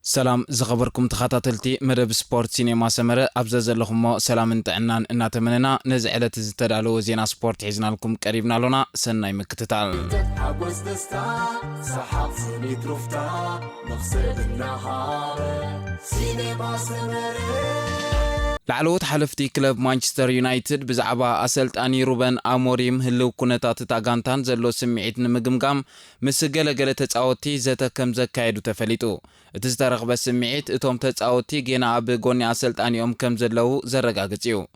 سلام زخبركم تخاطاتلتي مدب سبورت سينما سمرة أبزز لكم سلام انتعنان إنا تمننا نزعلة زتدالو زينا سبورت عزنا لكم قريبنا لنا سنة مكتتال تتحبس دستا سحاب سنيت رفتا نخسر النهار سينما سمرة لعلوت حلفتي كلب مانشستر يونايتد بزعبا أسلطاني روبن أموريم هلو كونتات تاغانتان زلو سمعيت نمقمقام مس قلقل تتعوتي زتا كم زكايدو تفليتو اتزدرغ بسمعيت اتوم تتعوتي جينا أبي قوني أسلطاني كم زلو زرقاقتيو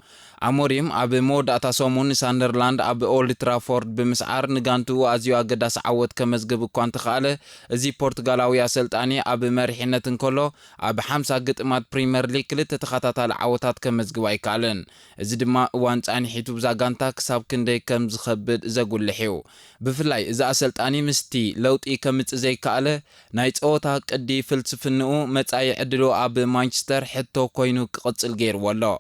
أموريم أبي مود أتاسومون ساندرلاند أبي أولد ترافورد بمسعار نغانتو أزيو أقداس عوت كمزقب كوانت خالة زي بورتغالاوي أسلطاني أبي مرحينة كله أبي حمسة قطمات بريمير ليج لتتخطط العوتات كمزقب أيكالن إذا دما وانت أني حيتو بزاقانتا كساب كندي كم زخبد زاقول لحيو بفلاي إذا أسلطاني مستي لوت إي كمت زي كالة نايت أوتا قدي فلسفنو متعي عدلو أبي مانشستر حتو كوينو قصل غير والله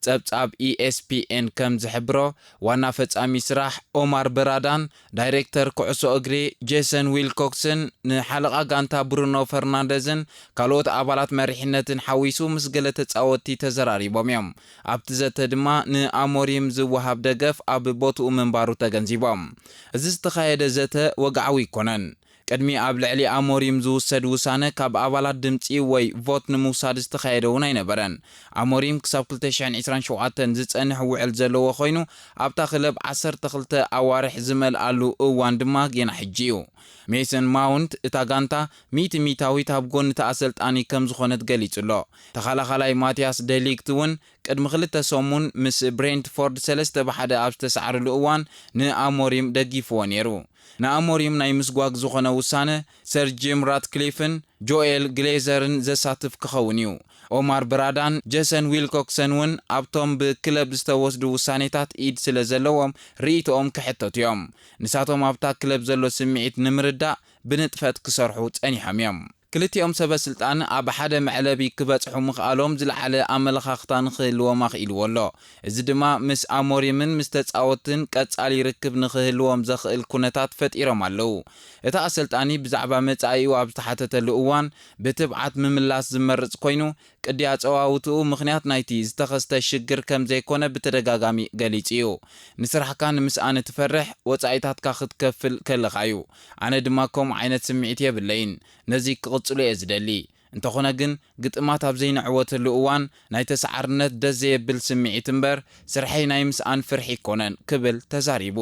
تابتاب ESPN كم زحبرو وانا فتامي سراح عمر برادان دايركتر كعسو اغري جيسون ويلكوكسن نحلقا غانتا برونو فرناندزن كالوت ابالات مرحنتن حويسو مسغله تصاوتي تزراري بوميم ابتزت دما ناموريم زوهاب دغف اب بوتو منبارو تغنزيبام ازز تخايده زته وقعوي كونن قدمي اب لعلي اموريم زوسد وسانه كاب ابالات دمصي وي فوت نموساد استخايدو ناينبرن اموريم كساب 2027 زصنح وعل زلو خوينو ابتا خلب 12 اوارح زمل الو اوان دما جينا حجيو ميسن ماونت اتاغانتا ميتاوي تاب غون تاسلطاني كم زخونت غليصلو تخالاخالاي ماتياس ديليكتون قدم خلته سومون مس برينتفورد سلسته بحد اب تسعر الاوان ناموريم دغيفو نيرو ناموريم ناي مسغواق زخونه وسانه سير جيم راتكليفن جويل غليزرن زساتف كخونيو عمر برادان جيسون ويلكوكسن ون ابتوم بكلب استوسدو وسانيتات ايد سلازلوم ريتوم كحتتيوم نساتوم ابتا كلب زلو سمعيت نمردا بنطفت كسرحو صني حميم كلتيوم سبا سلطان اب حدا معلبي كبصحو مخالوم زلعله املخاختان خلو ما خيل والله እዚ ድማ ምስ ኣሞሪምን ምስ ተጻወትን ቀጻሊ ርክብ ንኽህልዎም ዘኽእል ኩነታት ፈጢሮም ኣለው እታ ኣሰልጣኒ ብዛዕባ መጻኢው ኣብ ተሓተተሉ እዋን ብትብዓት ምምላስ ዝመርጽ ኮይኑ ቅዲ ኣጸዋውቱ ምኽንያት ናይቲ ዝተኸስተ ሽግር ከም ዘይኮነ ብተደጋጋሚ ገሊጹ እዩ ንስራሕካ ምስ ኣነ ትፈርሕ ወጻኢታትካ ክትከፍል ከለኻዩ ኣነ ድማ ከም ዓይነት ስምዒት የብለይን ነዚ ክቕጽሉ እየ ዝደሊ እንተኾነ ግን ግጥማት ኣብ ዘይንዕወተሉ እዋን ናይ ተሰዓርነት ደዘ የብል ስምዒት እምበር ስርሐይ ናይ ምስኣን ፍርሒ ይኮነን ክብል ተዛሪቡ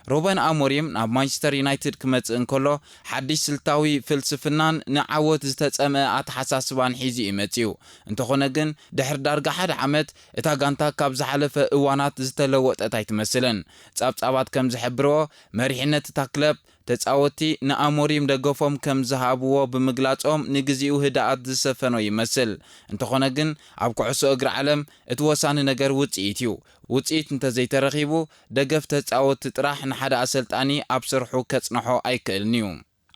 روبن أموريم ناب مانشستر يونايتد كمت انكولو حديث سلطاوي فلسفنان نعوت زتصمه اتحساسبان حيزي يمتيو انتخونغن دحر دارغا حد عمت اتا غانتا كاب زحلفه اوانات زتلوت اتاي تمثلن صابصابات كم زحبرو مريحنت تاكلب تጻወቲ نأموريم دغفوم كم زهابو بمغلاصوم نغزيو هداات زسفنو يمثل انتخونه ግን ኣብ ኩዕሶ እግሪ ዓለም እትወሳኒ ነገር ውጽኢትዩ ውጽኢት እንተ ዘይተረኺቡ ደገፍ ተጻወቲ ጥራሕ ንሓደ ኣሰልጣኒ ኣብ ስርሑ ከጽንሖ ኣይክእልኒዩ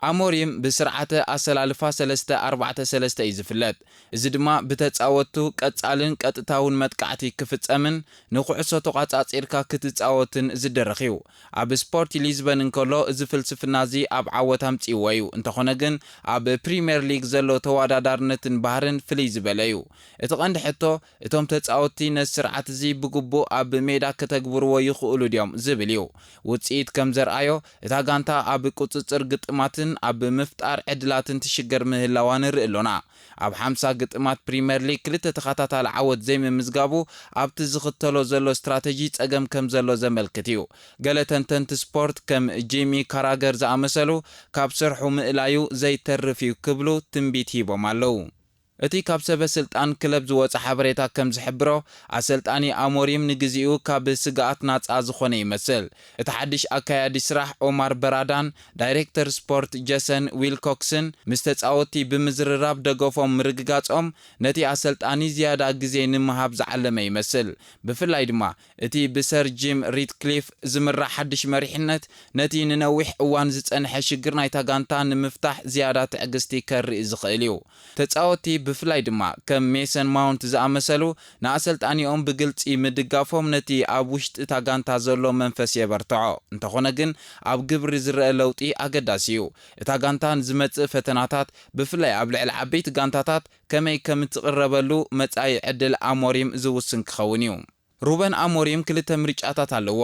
ኣሞሪም ብስርዓተ ኣሰላልፋ 3-4-3 ይዝፍለጥ እዚ ድማ ብተጻወቱ ቀጻልን ቀጥታውን መጥቃዕቲ ክፍጸምን ንኩዕሶ ተቋጻጺርካ ክትጻወትን ዝደረኺዩ ኣብ ስፖርት ሊዝበን እንከሎ እዚ ፍልስፍና እዚ ኣብ ዓወታም ጽወዩ እንተኾነ ግን ኣብ ፕሪሚየር ሊግ ዘሎ ተወዳዳርነትን ባህርን ፍልይ ዝበለዩ እቲ ቀንዲ ሕቶ እቶም ተጻወቲ ነስርዓት እዚ ብግቡእ ኣብ ሜዳ ከተግብርዎ ይኽእሉ ድዮም ዝብል እዩ ውጽኢት ከም ዘርአዮ እታ ጋንታ ኣብ ቁጽጽር ግጥማትን ኣብ ምፍጣር ዕድላትን ትሽገር ምህላዋ ንርእሎና ኣብ 50 ግጥማት ፕሪሚየር ሊግ ክልተ ተኸታታሊ ዓወት ዘይምምዝጋቡ ኣብቲ ዝኽተሎ ዘሎ ስትራቴጂ ጸገም ከም ዘሎ ዘመልክት እዩ ገለ ተንተንቲ ስፖርት ከም ጄሚ ካራገር ዝኣመሰሉ ካብ ስርሑ ምእላዩ ዘይተርፍ እዩ ክብሉ ትንቢት ሂቦም ኣለው እቲ ካብ ሰበ ስልጣን ክለብ ዝወጽ ሓበሬታ ከም ዝሕብሮ ኣሰልጣኒ ኣሞሪም ንግዚኡ ካብ ስጋኣት ናጻ ዝኾነ ይመስል እቲ ሓድሽ ኣካያዲ ስራሕ ኦማር በራዳን ዳይሬክተር ስፖርት ጄሰን ዊልኮክስን ምስ ተጻወቲ ብምዝርራብ ደገፎም ርግጋጾም ነቲ ኣሰልጣኒ ዝያዳ ግዜ ንምሃብ ዝዓለመ ይመስል ብፍላይ ድማ እቲ ብሰር ጂም ሪትክሊፍ ዝምራሕ ሓድሽ መሪሕነት ነቲ ንነዊሕ እዋን ዝጸንሐ ሽግር ናይታ ጋንታ ንምፍታሕ ዝያዳ ትዕግስቲ ከርኢ ዝኽእል እዩ ተጻወቲ ብፍላይ ድማ ከም ሜሰን ማውንት ዝኣመሰሉ ንኣሰልጣኒኦም ብግልፂ ምድጋፎም ነቲ ኣብ ውሽጢ እታ ጋንታ ዘሎ መንፈስ የበርትዖ። እንተኾነ ግን ኣብ ግብሪ ዝረአ ለውጢ ኣገዳሲ እዩ። እታ ጋንታ ንዝመጽእ ፈተናታት ብፍላይ ኣብ ልዕሊ ዓበይቲ ጋንታታት ከመይ ከም እትቕረበሉ መጻኢ ዕድል ኣሞሪም ዝውስን ክኸውን እዩ። ሩበን ኣሞሪም ክልተ ምርጫታት ኣለዎ።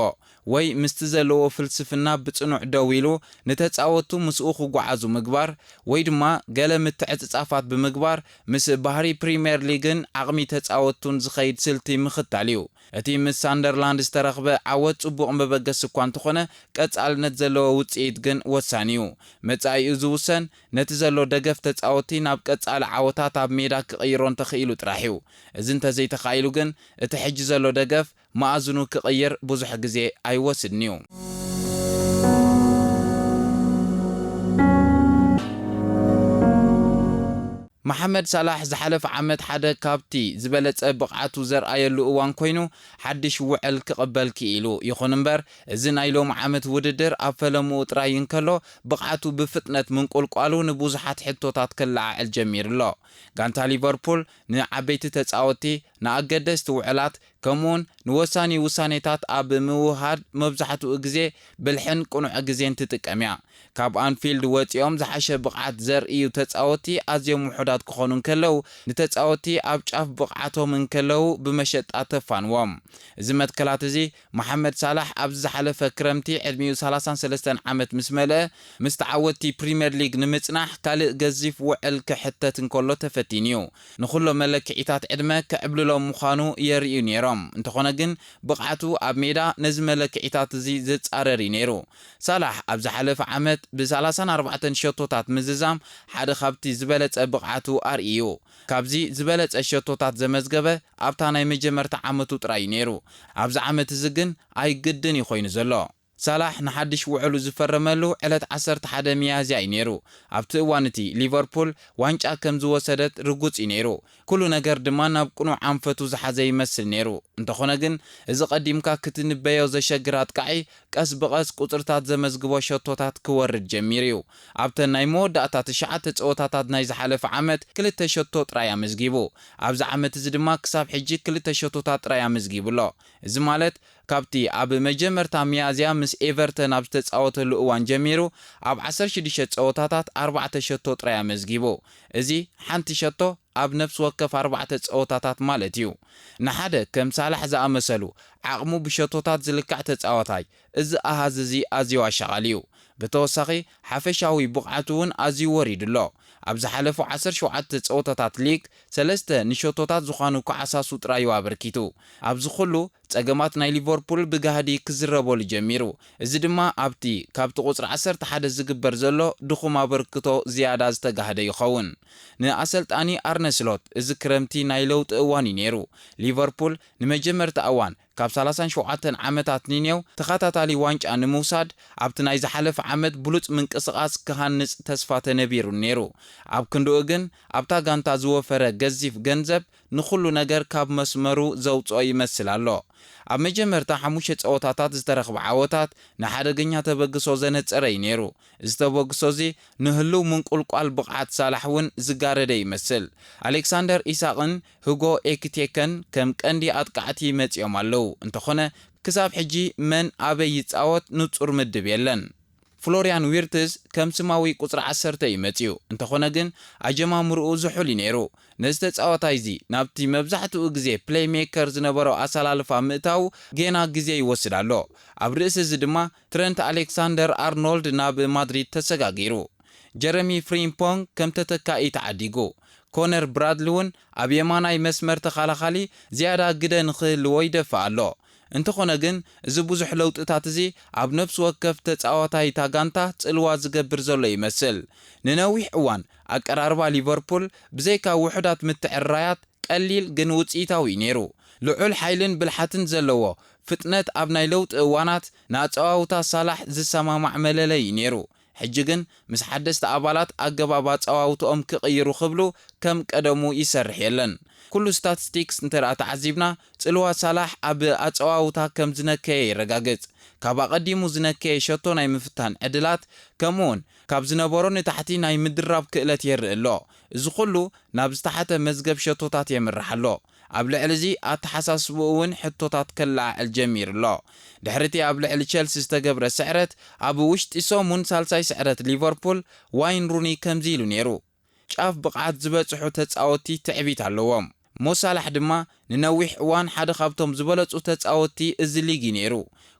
ወይ ምስቲ ዘለዎ ፍልስፍና ብጽኑዕ ደው ኢሉ ንተጻወቱ ምስኡ ክጓዓዙ ምግባር፣ ወይ ድማ ገለ ምትዕጽጻፋት ብምግባር ምስ ባህሪ ፕሪምየር ሊግን ዓቕሚ ተጻወቱን ዝኸይድ ስልቲ ምኽታል እዩ። እቲ ምስ ሳንደርላንድ ዝተረኽበ ዓወት ጽቡቕ መበገስ እኳ እንተኾነ ቀጻልነት ዘለዎ ውጽኢት ግን ወሳኒ እዩ። መጻኢኡ ዝውሰን ነቲ ዘሎ ደገፍ ተጻወቲ ናብ ቀጻሊ ዓወታት ኣብ ሜዳ ክቕይሮ እንተኽኢሉ ጥራሕ እዩ። እዚ እንተዘይተኻኢሉ ግን እቲ ሕጂ ዘሎ ደገፍ ማእዝኑ ክቕይር ብዙሕ ግዜ ኣይወስድን እዩ። መሐመድ ሳላሕ ዝሓለፈ ዓመት ሓደ ካብቲ ዝበለጸ ብቕዓቱ ዘርኣየሉ እዋን ኮይኑ ሓድሽ ውዕል ክቕበል ክኢሉ ይኹን እምበር እዚ ናይ ሎሚ ዓመት ውድድር ኣብ ፈለምኡ ጥራይ እንከሎ ብቕዓቱ ብፍጥነት ምንቁልቋሉ ንብዙሓት ሕቶታት ከለዓዕል ጀሚሩ ኣሎ። ጋንታ ሊቨርፑል ንዓበይቲ ተጻወቲ ንኣገደስቲ ውዕላት ከምኡውን ንወሳኒ ውሳኔታት ኣብ ምውሃድ መብዛሕትኡ ግዜ ብልሕን ቁኑዕ ግዜን ትጥቀም እያ። ካብ አንፊልድ ወፂኦም ዝሓሸ ብቕዓት ዘርእዩ ተጻወቲ ኣዝዮም ውሑዳት ክኾኑ እንከለው ንተጻወቲ ኣብ ጫፍ ብቕዓቶም እንከለው ብመሸጣ ተፋንዎም። እዚ መትከላት እዚ መሐመድ ሳላሕ ኣብ ዝሓለፈ ክረምቲ ዕድሚኡ 33 ዓመት ምስ መልአ ምስ ተዓወቲ ፕሪምየር ሊግ ንምጽናሕ ካልእ ገዚፍ ውዕል ክሕተት እንከሎ ተፈቲኑ እዩ። ንኹሎም መለክዒታት ዕድመ ክዕብልሎም ምዃኑ የርእዩ ነይሮም። እንተኾነ ግን ብቕዓቱ ኣብ ሜዳ ነዚ መለክዒታት እዚ ዝጻረር እዩ ነይሩ። ሳላሕ ኣብ ዝሓለፈ ዓመት ብ34 ሸቶታት ምዝዛም ሓደ ካብቲ ዝበለጸ ብቕዓቱ ኣርእዩ። ካብዚ ዝበለጸ ሸቶታት ዘመዝገበ ኣብታ ናይ መጀመርታ ዓመቱ ጥራይ ነይሩ። ኣብዚ ዓመት እዚ ግን ኣይግድን እዩ ኮይኑ ዘሎ። ሳላሕ ንሓድሽ ውዕሉ ዝፈረመሉ ዕለት 11 ሚያዝያ እዩ ነይሩ። ኣብቲ እዋን እቲ ሊቨርፑል ዋንጫ ከም ዝወሰደት ርጉጽ እዩ ነይሩ። ኩሉ ነገር ድማ ናብ ቁኑዕ ዓንፈቱ ዝሓዘ ይመስል ነይሩ። እንተኾነ ግን እዚ ቀዲምካ ክትንበዮ ዘሸግር ኣጥቃዒ ቀስ ብቐስ ቁፅርታት ዘመዝግቦ ሸቶታት ክወርድ ጀሚሩ እዩ። ኣብተን ናይ መወዳእታ 9 ፀወታታት ናይ ዝሓለፈ ዓመት 2 ሸቶ ጥራይ ኣመዝጊቡ። ኣብዚ ዓመት እዚ ድማ ክሳብ ሕጂ 2 ሸቶታት ጥራይ ኣመዝጊቡሎ። እዚ ማለት ካብቲ ኣብ መጀመርታ ሚያዝያ ምስ ኤቨርተን ኣብ ዝተጻወተሉ እዋን ጀሚሩ ኣብ 16 ፀወታታት 4 ሸቶ ጥራይ ኣመዝጊቡ። እዚ ሓንቲ ሸቶ ኣብ ነፍሲ ወከፍ 4 ፀወታታት ማለት እዩ። ንሓደ ከም ሳላሕ ዝኣመሰሉ ዓቕሙ ብሸቶታት ዝልካዕ ተጻዋታይ እዚ ኣሃዝ እዚ ኣዝዩ ኣሸቓሊ እዩ። ብተወሳኺ ሓፈሻዊ ብቕዓቱ እውን ኣዝዩ ወሪዱሎ። ኣብ ዝሓለፉ 17 ፀወታታት ሊግ 3 ንሸቶታት ዝኾኑ ክዓሳሱ ጥራዩ ኣበርኪቱ። ኣብዚ ኩሉ ጸገማት ናይ ሊቨርፑል ብጋህዲ ክዝረበሉ ጀሚሩ። እዚ ድማ ካብቲ ቁጽሪ 11 ዝግበር ዘሎ ድኹም ኣበርክቶ ዝያዳ ዝተጋህደ ይኸውን። ንኣሰልጣኒ ኣርነ ስሎት እዚ ክረምቲ ናይ ለውጢ እዋን እዩ ነይሩ። ሊቨርፑል ንመጀመርታ እዋን ካብ 37 ዓመታት ንኔው ተኸታታሊ ዋንጫ ንምውሳድ ኣብቲ ናይ ዝሓለፈ ዓመት ብሉጽ ምንቅስቓስ ክሃንጽ ተስፋ ተነቢሩ ነይሩ። ኣብ ክንድኡ ግን ኣብታ ጋንታ ዝወፈረ ገዚፍ ገንዘብ ንኹሉ ነገር ካብ መስመሩ ዘውፅኦ ይመስል ኣሎ። ኣብ መጀመርታ 5 ፀወታታት ዝተረኽበ ዓወታት ንሓደገኛ ተበግሶ ዘነጸረ እዩ ነይሩ። እዚ ተበግሶ እዚ ንህልው ምንቁልቋል ብቕዓት ሳላሕ እውን ዝጋረደ ይመስል። ኣሌክሳንደር ኢሳቅን ሁጎ ኤኪቴከን ከም ቀንዲ ኣጥቃዕቲ መጺኦም ኣለው። እንተኾነ ክሳብ ሕጂ መን ኣበይ ይጻወት ንጹር ምድብ የለን። ፍሎሪያን ዊርትዝ ከም ስማዊ ቁጽሪ 10 ይመጽኡ። እንተኾነ ግን ኣጀማምርኡ ዝሑል ነይሩ። ነዚ ተጻዋታይ እዚ ናብቲ መብዛሕትኡ ግዜ ፕሌይሜከር ዝነበሮ ኣሰላልፋ ምእታው ገና ግዜ ይወስድ ኣሎ። ኣብ ርእሲ እዚ ድማ ትረንት ኣሌክሳንደር ኣርኖልድ ናብ ማድሪድ ተሰጋጊሩ። ጀረሚ ፍሪምፖንግ ከም ተተካኢ ተዓዲጉ። ኮነር ብራድሊ እውን ኣብ የማናይ መስመር ተኸላኻሊ ዝያዳ ግደ ንኽህልዎ ይደፍእ ኣሎ። እንተኾነ ግን እዚ ብዙሕ ለውጥታት እዚ ኣብ ነፍሲ ወከፍ ተጻዋታይ ታጋንታ ጽልዋ ዝገብር ዘሎ ይመስል። ንነዊሕ እዋን ኣቀራርባ ሊቨርፑል ብዘይካ ውሕዳት ምትዕራያት ቀሊል ግን ውጽኢታዊ ነይሩ። ልዑል ሓይልን ብልሓትን ዘለዎ ፍጥነት ኣብ ናይ ለውጢ እዋናት ንኣጸዋውታ ሳላሕ ዝሰማማዕ መለለይ ነይሩ። ሕጂ ግን ምስ ሓደስተ ኣባላት ኣገባብ ኣጸዋውትኦም ክቕይሩ ክብሉ ከም ቀደሙ ይሰርሕ የለን። ኩሉ ስታቲስቲክስ እንተረኣ ተዓዚብና ጽልዋ ሳላሕ ኣብ ኣጸዋውታ ከም ዝነከየ ይረጋገጽ። ካብ ኣቐዲሙ ዝነከየ ሸቶ ናይ ምፍታን ዕድላት ከምኡውን ካብ ዝነበሮ ንታሕቲ ናይ ምድራብ ክእለት የርኢ ኣሎ። እዚ ኩሉ ናብ ዝተሓተ መዝገብ ሸቶታት የምርሕ ኣሎ። ኣብ ልዕሊ እዚ ኣተሓሳስብኡ እውን ሕቶታት ከለዓዕል ጀሚሩ ኣሎ። ድሕሪቲ ኣብ ልዕሊ ቸልሲ ዝተገብረ ስዕረት ኣብ ውሽጢ ሰሙን ሳልሳይ ስዕረት ሊቨርፑል ዋይን ሩኒ ከምዚ ኢሉ ነይሩ። ጫፍ ብቕዓት ዝበጽሑ ተጻወቲ ትዕቢት ኣለዎም። ሞሳላሕ ድማ ንነዊሕ እዋን ሓደ ካብቶም ዝበለጹ ተጻወቲ እዚ ሊግ ነይሩ።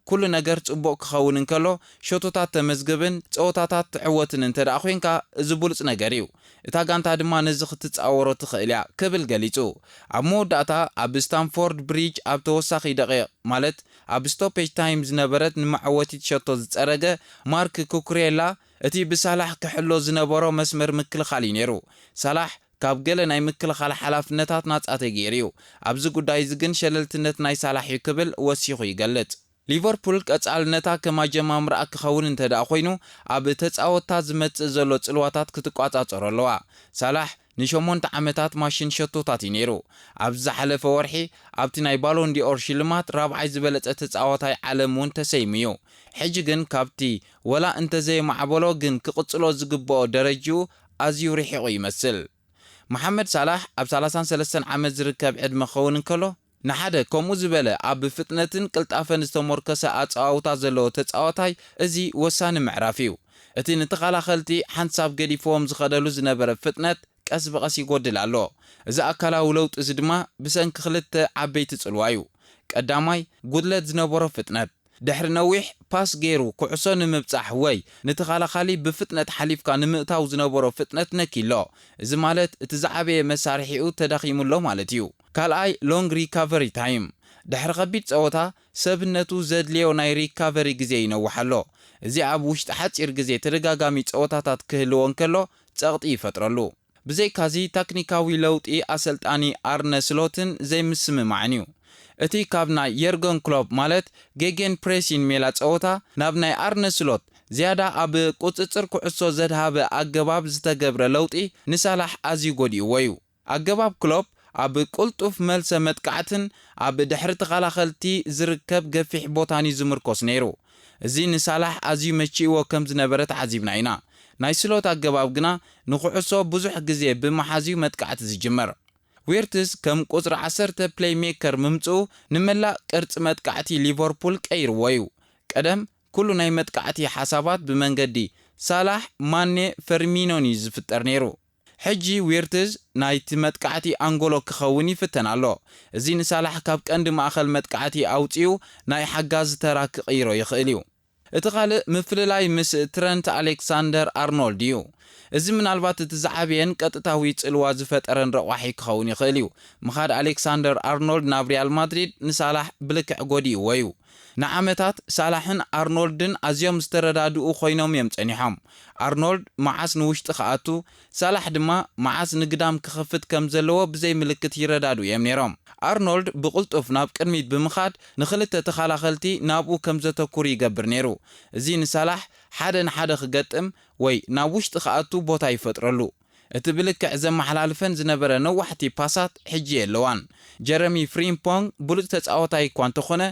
ኩሉ ነገር ጽቡቕ ክኸውን እንከሎ ሸቶታት ተመዝግብን ጸወታታት ትዕወትን እንተ ደኣ ኮንካ እዚ ብሉጽ ነገር እዩ። እታ ጋንታ ድማ ነዚ ክትጻወሮ ትኽእል እያ ክብል ገሊጹ። ኣብ መወዳእታ ኣብ ስታንፎርድ ብሪጅ ኣብ ተወሳኺ ደቂቕ ማለት ኣብ ስቶፔጅ ታይም ዝነበረት ንመዓወቲት ሸቶ ዝጸረገ ማርክ ኩኩሬላ እቲ ብሳላሕ ክሕሎ ዝነበሮ መስመር ምክልኻል እዩ ነይሩ። ሳላሕ ካብ ገለ ናይ ምክልኻል ሓላፍነታት ናጻ ተገይሩ እዩ። ኣብዚ ጉዳይ እዚ ግን ሸለልትነት ናይ ሳላሕ እዩ ክብል ወሲኹ ይገልጽ። ሊቨርፑል ቀጻልነታ ከማጀማምራ ክኸውን እንተ ደኣ ኮይኑ ኣብ ተጻወታ ዝመጽእ ዘሎ ጽልዋታት ክትቋጻጸሮ ኣለዋ። ሳላሕ ን8 ዓመታት ማሽን ሸቶታት እዩ ነይሩ። ኣብ ዝሓለፈ ወርሒ ኣብቲ ናይ ባሎን ዲኦር ሽልማት ራብዓይ ዝበለጸ ተጻዋታይ ዓለም እውን ተሰይሙ እዩ። ሕጂ ግን ካብቲ ወላ እንተዘየማዕበሎ ግን ክቕጽሎ ዝግብኦ ደረጃኡ ኣዝዩ ርሒቑ ይመስል። መሐመድ ሳላሕ ኣብ 33 ዓመት ዝርከብ ዕድመ ክኸውን እንከሎ ንሓደ ከምኡ ዝበለ ኣብ ፍጥነትን ቅልጣፈን ዝተሞርከሰ ኣጻዋውታ ዘለዎ ተጻዋታይ እዚ ወሳኒ ምዕራፍ እዩ። እቲ ንተኸላኸልቲ ሓንሳብ ገዲፎም ዝኸደሉ ዝነበረ ፍጥነት ቀስ ብቐስ ይጎድል ኣሎ። እዚ ኣካላዊ ለውጢ እዚ ድማ ብሰንኪ ክልተ ዓበይቲ ጽልዋ እዩ። ቀዳማይ ጉድለት ዝነበሮ ፍጥነት ድሕሪ ነዊሕ ፓስ ገይሩ ኩዕሶ ንምብጻሕ ወይ ንተኸላኻሊ ብፍጥነት ሓሊፍካ ንምእታው ዝነበሮ ፍጥነት ነኪሎ። እዚ ማለት እቲ ዝዓበየ መሳርሒኡ ተዳኺሙሎ ማለት እዩ። ካልኣይ ሎንግ ሪካቨሪ ታይም ድሕሪ ከቢድ ጸወታ ሰብነቱ ዘድልዮ ናይ ሪካቨሪ ግዜ ይነውሓሎ። እዚ ኣብ ውሽጢ ሓፂር ግዜ ተደጋጋሚ ጸወታታት ክህልዎ እንከሎ ጸቕጢ ይፈጥረሉ። ብዘይካዚ ታክኒካዊ ለውጢ ኣሰልጣኒ ኣርነ ስሎትን ዘይምስምማዕን እዩ። እቲ ካብ ናይ የርገን ክሎፕ ማለት ጌጌን ፕሬሲን ሜላ ጸወታ ናብ ናይ ኣርነ ስሎት ዝያዳ ኣብ ቁጽጽር ኩዕሶ ዘድሃበ ኣገባብ ዝተገብረ ለውጢ ንሳላሕ ኣዝዩ ጎዲእዎ እዩ። ኣገባብ ክሎፕ ኣብ ቁልጡፍ መልሰ መጥቃዕትን ኣብ ድሕሪ ተኸላኸልቲ ዝርከብ ገፊሕ ቦታን ዝምርኮስ ነይሩ። እዚ ንሳላሕ ኣዝዩ መቺእዎ ከም ዝነበረ ተዓዚብና ኢና። ናይ ስሎት ኣገባብ ግና ንኩዕሶ ብዙሕ ግዜ ብመሓዝዩ መጥቃዕቲ ዝጅመር። ዊርትስ ከም ቁጽሪ 10 ፕሌይሜከር ምምጽኡ ንመላእ ቅርጽ መጥቃዕቲ ሊቨርፑል ቀይርዎ እዩ። ቀደም ኩሉ ናይ መጥቃዕቲ ሓሳባት ብመንገዲ ሳላሕ ማኔ ፈርሚኖን ዝፍጠር ነይሩ። ሕጂ ዊርትስ ናይቲ መጥቃዕቲ አንጎሎ ክኸውን ይፍተን ኣሎ። እዚ ንሳላሕ ካብ ቀንዲ ማእኸል መጥቃዕቲ ኣውፂኡ ናይ ሓጋዝ ተራ ክቕይሮ ይኽእል እዩ። እቲ ካልእ ምፍልላይ ምስ ትረንት ኣሌክሳንደር ኣርኖልድ እዩ። እዚ ምናልባት እቲ ዝዓበየን ቀጥታዊ ጽልዋ ዝፈጠረን ረቑሒ ክኸውን ይኽእል እዩ። ምኻድ ኣሌክሳንደር ኣርኖልድ ናብ ሪያል ማድሪድ ንሳላሕ ብልክዕ ጎዲእዎ እዩ። ንዓመታት ሳላሕን ኣርኖልድን ኣዝዮም ዝተረዳድኡ ኮይኖም እዮም ጸኒሖም። ኣርኖልድ መዓስ ንውሽጢ ክኣቱ ሳላሕ ድማ መዓስ ንግዳም ክኸፍት ከም ዘለዎ ብዘይ ምልክት ይረዳድኡ እዮም ነይሮም። ኣርኖልድ ብቕልጡፍ ናብ ቅድሚት ብምኻድ ንኽልተ ተኸላኸልቲ ናብኡ ከም ዘተኩር ይገብር ነይሩ። እዚ ንሳላሕ ሓደ ንሓደ ክገጥም ወይ ናብ ውሽጢ ክኣቱ ቦታ ይፈጥረሉ። እቲ ብልክዕ ዘመሓላልፈን ዝነበረ ነዋሕቲ ፓሳት ሕጂ የለዋን። ጀረሚ ፍሪምፖንግ ብሉጽ ተጻዋታይ እኳ እንተኾነ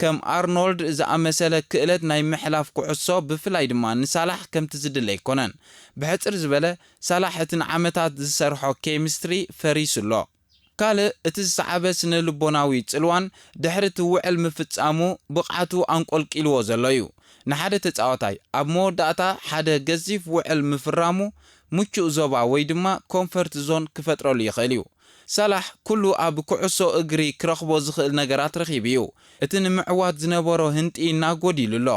ከም ኣርኖልድ ዝኣመሰለ ክእለት ናይ ምሕላፍ ኩዕሶ ብፍላይ ድማ ንሳላሕ ከምቲ ዝድለ ኣይኮነን። ብሕፅር ዝበለ ሳላሕ እቲ ንዓመታት ዝሰርሖ ኬሚስትሪ ፈሪሱሎ። ካልእ እቲ ዝሰዓበ ስነ ልቦናዊ ጽልዋን ድሕሪ እቲ ውዕል ምፍጻሙ ብቕዓቱ አንቆልቂልዎ ዘሎ እዩ። ንሓደ ተጻዋታይ ኣብ መወዳእታ ሓደ ገዚፍ ውዕል ምፍራሙ ምቹእ ዞባ ወይ ድማ ኮንፈርት ዞን ክፈጥረሉ ይኽእል እዩ። ሳላሕ ኩሉ ኣብ ኩዕሶ እግሪ ክረኽቦ ዝኽእል ነገራት ረኺቡ እዩ። እቲ ንምዕዋት ዝነበሮ ህንጢና ጎዲሉሎ።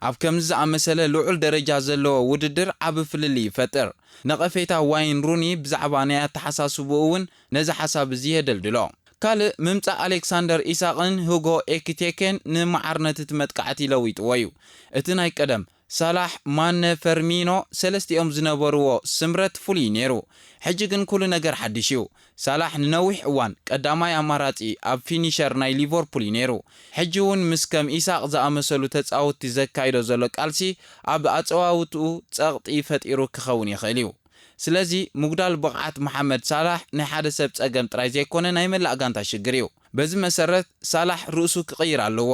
ኣብ ከምዚ ዝኣመሰለ ልዑል ደረጃ ዘለዎ ውድድር ዓብ ፍልሊ ይፈጥር። ነቐፌታ ዋይን ሩኒ ብዛዕባ ናይ ኣተሓሳስብኡ እውን ነዚ ሓሳብ እዚ የደልድሎ። ካልእ ምምጻእ ኣሌክሳንደር ኢሳቅን ሁጎ ኤኪቴኬን ንማዓርነት እቲ መጥቃዕቲ ለዊጥዎ እዩ። እቲ ናይ ቀደም ሳላሕ ማነ ፈርሚኖ ሰለስቲኦም ዝነበርዎ ስምረት ፍሉይ ነይሩ። ሕጂ ግን ኩሉ ነገር ሓድሽ እዩ። ሳላሕ ንነዊሕ እዋን ቀዳማይ ኣማራጺ ኣብ ፊኒሸር ናይ ሊቨርፑል ነይሩ። ሕጂ እውን ምስ ከም ኢሳቅ ዝኣመሰሉ ተጻወቲ ዘካይዶ ዘሎ ቃልሲ ኣብ ኣጸዋውትኡ ጸቕጢ ፈጢሩ ክኸውን ይኽእል እዩ። ስለዚ ምጉዳል ብቕዓት መሐመድ ሳላሕ ናይ ሓደ ሰብ ጸገም ጥራይ ዘይኮነ ናይ መላእ ጋንታ ሽግር እዩ። በዚ መሰረት ሳላሕ ርእሱ ክቕይር ኣለዎ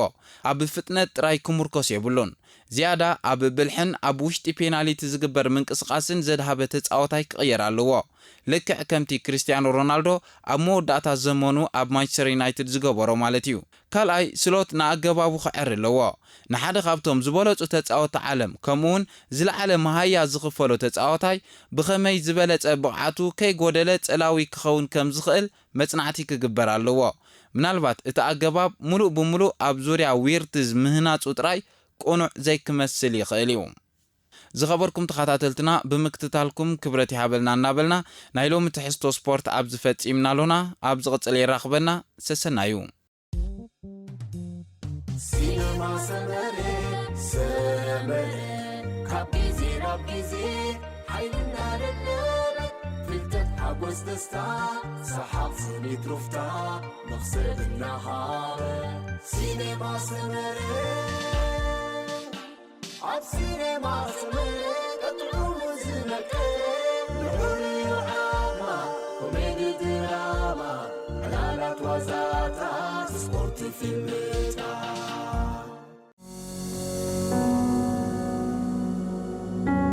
ኣብ ፍጥነት ጥራይ ክምርኮስ የብሉን ዝያዳ ኣብ ብልሕን ኣብ ውሽጢ ፔናልቲ ዝግበር ምንቅስቓስን ዘድሃበ ተጻዋታይ ክቕየር ኣለዎ ልክዕ ከምቲ ክርስቲያኖ ሮናልዶ ኣብ መወዳእታ ዘመኑ ኣብ ማንቸስተር ዩናይትድ ዝገበሮ ማለት እዩ ካልኣይ ስሎት ንኣገባቡ ክዕር ኣለዎ ንሓደ ካብቶም ዝበለጹ ተጻወቲ ዓለም ከምኡውን ዝለዓለ መሃያ ዝኽፈሎ ተጻዋታይ ብኸመይ ዝበለጸ ብቕዓቱ ከይጎደለ ጸላዊ ክኸውን ከም ዝኽእል መጽናዕቲ ክግበር ኣለዎ ምናልባት እቲ ኣገባብ ሙሉእ ብምሉእ ኣብ ዙርያ ዊርትዝ ምህናጹ ጥራይ ቁኑዕ ዘይክመስል ይኽእል እዩ ዝኸበርኩም ተኸታተልትና ብምክትታልኩም ክብረት ይሃበልና እናበልና ናይ ሎሚ ትሕዝቶ ስፖርት ኣብ ዝፈጺምናሎና ኣብ ዝቕጽል ይራኽበና ሰሰናዩ سينما سمري سمري كابيزي رابيزي حيلنا للنار فلتت حبوس دستا سحاب سنيت رفتا نخسر النهار سينما سمري عب سينما سمري تطعم زنك